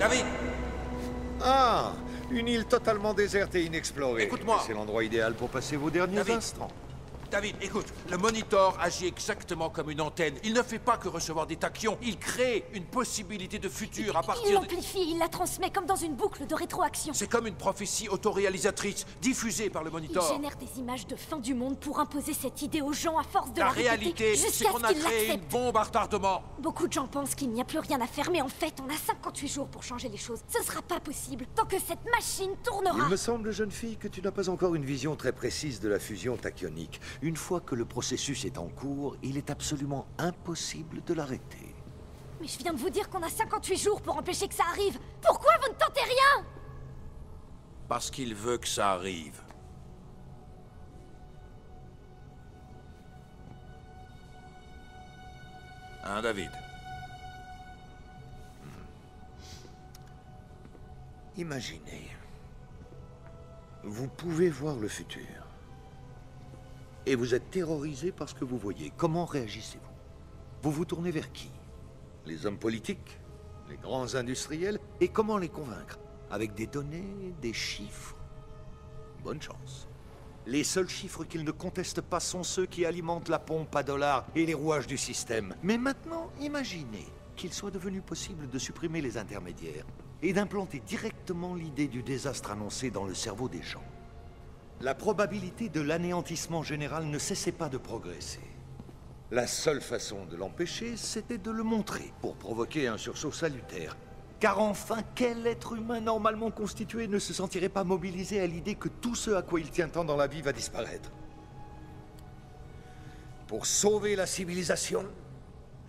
David! Ah, une île totalement déserte et inexplorée. Écoute-moi. C'est l'endroit idéal pour passer vos derniers David. instants. David, écoute, le Monitor agit exactement comme une antenne. Il ne fait pas que recevoir des tachyons, il crée une possibilité de futur à Il partir de... l'amplifie, il la transmet comme dans une boucle de rétroaction. C'est comme une prophétie autoréalisatrice, diffusée par le Il Monitor. génère des images de fin du monde pour imposer cette idée aux gens à force de La répéter réalité, c'est jusqu'à qu'on ce a qu'ils créé une l'acceptent. bombe à retardement. Beaucoup de gens pensent qu'il n'y a plus rien à faire, mais en fait, on a 58 jours pour changer les choses. Ce sera pas possible tant que cette machine tournera. Il me semble, jeune fille, que tu n'as pas encore une vision très précise de la fusion tachyonique. Une fois que le processus est en cours, il est absolument impossible de l'arrêter. Mais je viens de vous dire qu'on a 58 jours pour empêcher que ça arrive. Pourquoi vous ne tentez rien? Parce qu'il veut que ça arrive. Hein, David? Imaginez. Vous pouvez voir le futur. Et vous êtes terrorisé par ce que vous voyez. Comment réagissez-vous? Vous vous tournez vers qui? Les hommes politiques? Les grands industriels? Et comment les convaincre? Avec des données, des chiffres? Bonne chance. Les seuls chiffres qu'ils ne contestent pas sont ceux qui alimentent la pompe à dollars et les rouages du système. Mais maintenant, imaginez qu'il soit devenu possible de supprimer les intermédiaires et d'implanter directement l'idée du désastre annoncé dans le cerveau des gens. La probabilité de l'anéantissement général ne cessait pas de progresser. La seule façon de l'empêcher, c'était de le montrer, pour provoquer un sursaut salutaire. Car enfin, quel être humain normalement constitué ne se sentirait pas mobilisé à l'idée que tout ce à quoi il tient tant dans la vie va disparaître? Pour sauver la civilisation,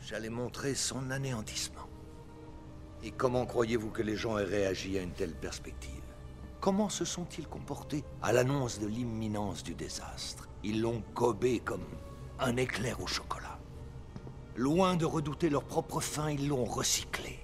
j'allais montrer son anéantissement. Et comment croyez-vous que les gens aient réagi à une telle perspective? Comment se sont-ils comportés à l'annonce de l'imminence du désastre? Ils l'ont gobé comme un éclair au chocolat. Loin de redouter leur propre faim, ils l'ont recyclé.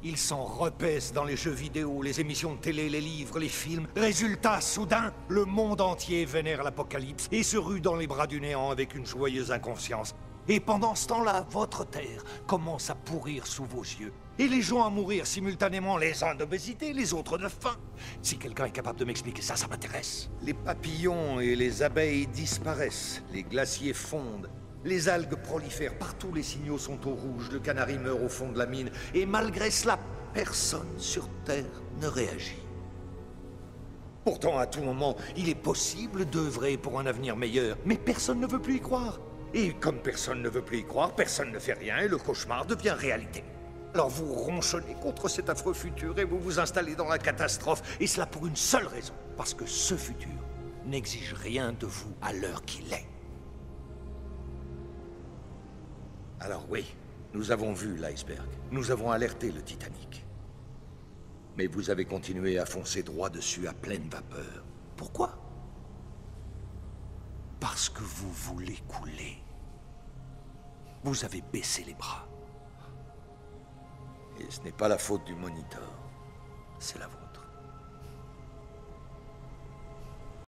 Ils s'en repaissent dans les jeux vidéo, les émissions de télé, les livres, les films. Résultat, soudain, le monde entier vénère l'apocalypse et se rue dans les bras du néant avec une joyeuse inconscience. Et pendant ce temps-là, votre terre commence à pourrir sous vos yeux. Et les gens à mourir simultanément, les uns d'obésité, les autres de faim. Si quelqu'un est capable de m'expliquer ça, ça m'intéresse. Les papillons et les abeilles disparaissent, les glaciers fondent, les algues prolifèrent, partout les signaux sont au rouge, le canari meurt au fond de la mine, et malgré cela, personne sur Terre ne réagit. Pourtant, à tout moment, il est possible d'œuvrer pour un avenir meilleur, mais personne ne veut plus y croire. Et comme personne ne veut plus y croire, personne ne fait rien et le cauchemar devient réalité. Alors vous ronchonnez contre cet affreux futur et vous vous installez dans la catastrophe. Et cela pour une seule raison. Parce que ce futur n'exige rien de vous à l'heure qu'il est. Alors oui, nous avons vu l'iceberg. Nous avons alerté le Titanic. Mais vous avez continué à foncer droit dessus à pleine vapeur. Pourquoi? Parce que vous voulez couler. Vous avez baissé les bras. Et ce n'est pas la faute du Monitor, c'est la vôtre.